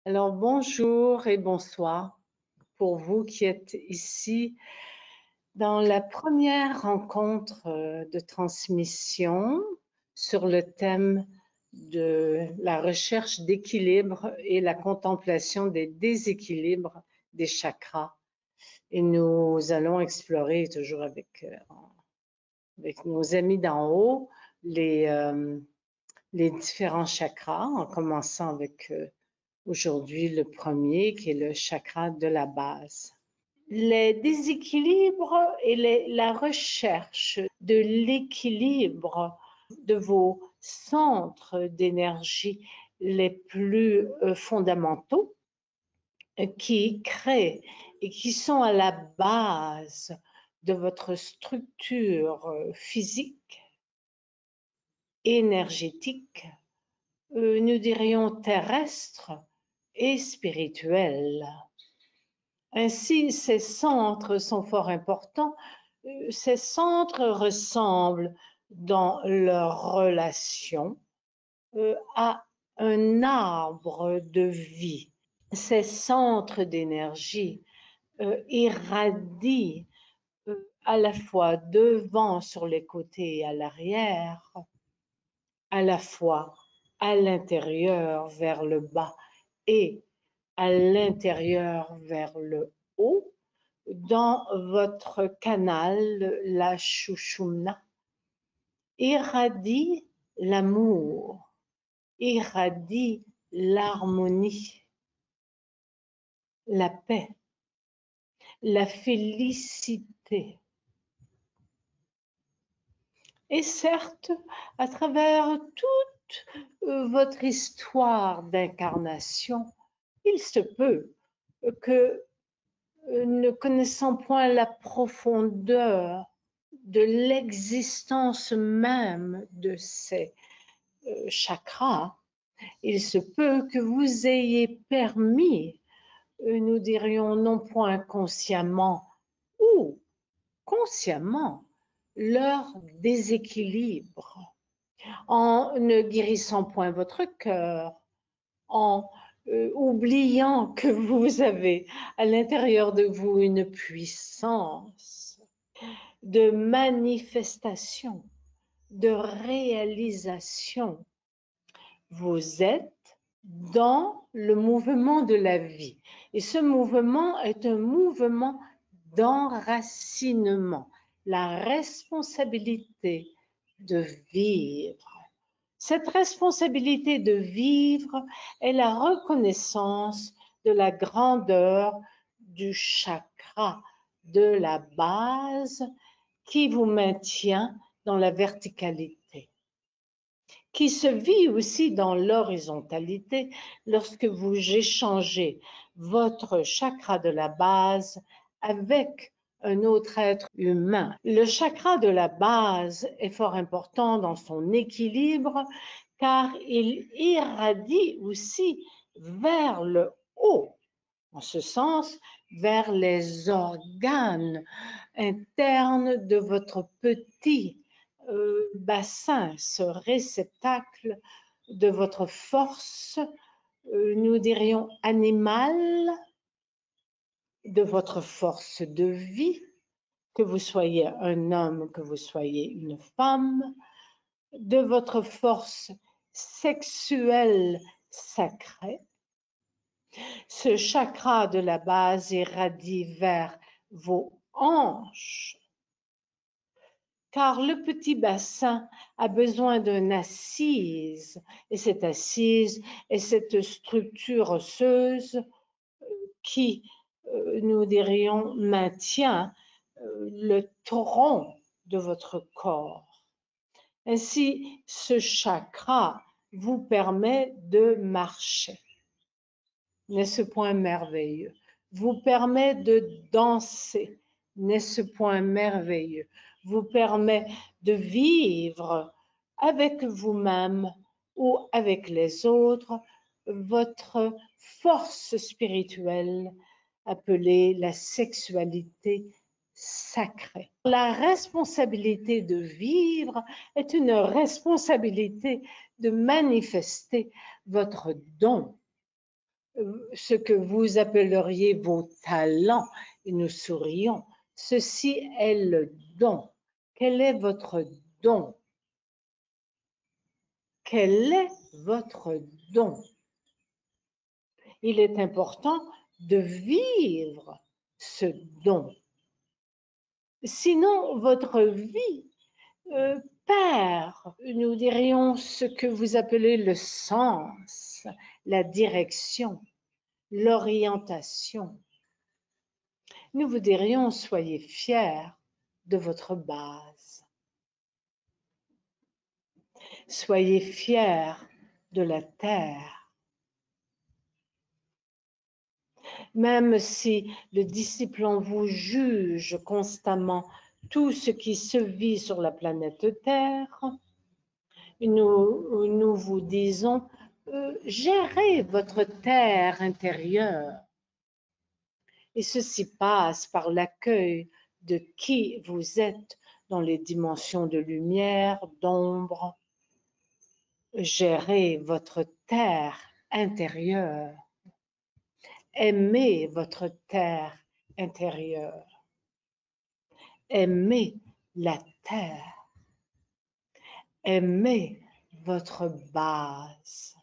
Alors bonjour et bonsoir pour vous qui êtes ici dans la première rencontre de transmission sur le thème de la recherche d'équilibre et la contemplation des déséquilibres des chakras. Et nous allons explorer toujours avec nos amis d'en haut les différents chakras, en commençant avec aujourd'hui le premier qui est le chakra de la base. Les déséquilibres et la recherche de l'équilibre de vos centres d'énergie les plus fondamentaux qui créent et qui sont à la base de votre structure physique, énergétique, nous dirions terrestre et spirituelle. Ainsi, ces centres sont fort importants. Ces centres ressemblent dans leur relation à un arbre de vie. Ces centres d'énergie irradient à la fois devant, sur les côtés et à l'arrière, à la fois à l'intérieur vers le bas et à l'intérieur vers le haut, dans votre canal, la Shushumna, irradie l'amour, irradie l'harmonie, la paix, la félicité. Et certes, à travers toute votre histoire d'incarnation, il se peut que, ne connaissant point la profondeur de l'existence même de ces chakras, il se peut que vous ayez permis, nous dirions non point consciemment ou consciemment, leur déséquilibre, en ne guérissant point votre cœur, en oubliant que vous avez à l'intérieur de vous une puissance de manifestation, de réalisation. Vous êtes dans le mouvement de la vie. Et ce mouvement est un mouvement d'enracinement, la responsabilité de vivre. Cette responsabilité de vivre est la reconnaissance de la grandeur du chakra de la base qui vous maintient dans la verticalité, qui se vit aussi dans l'horizontalité lorsque vous échangez votre chakra de la base avec un autre être humain. Le chakra de la base est fort important dans son équilibre car il irradie aussi vers le haut, en ce sens vers les organes internes de votre petit bassin, ce réceptacle de votre force, nous dirions animale, de votre force de vie, que vous soyez un homme, que vous soyez une femme, de votre force sexuelle sacrée. Ce chakra de la base irradie vers vos hanches, car le petit bassin a besoin d'une assise, et cette assise est cette structure osseuse qui, nous dirions, maintient le tronc de votre corps. Ainsi, ce chakra vous permet de marcher. N'est-ce point merveilleux? Vous permet de danser. N'est-ce point merveilleux? Vous permet de vivre avec vous-même ou avec les autres votre force spirituelle appelée la sexualité sacrée. La responsabilité de vivre est une responsabilité de manifester votre don ce que vous appelleriez vos talents, et nous sourions. Ceci est le don. Quel est votre don? Quel est votre don? Il est important de vivre ce don. Sinon, votre vie perd, nous dirions, ce que vous appelez le sens, la direction, l'orientation. Nous vous dirions, soyez fiers de votre base. Soyez fiers de la terre. Même si le disciple en vous juge constamment tout ce qui se vit sur la planète Terre, nous vous disons, gérez votre terre intérieure. Et ceci passe par l'accueil de qui vous êtes dans les dimensions de lumière, d'ombre. Gérez votre terre intérieure. Aimez votre terre intérieure. Aimez la terre. Aimez votre base.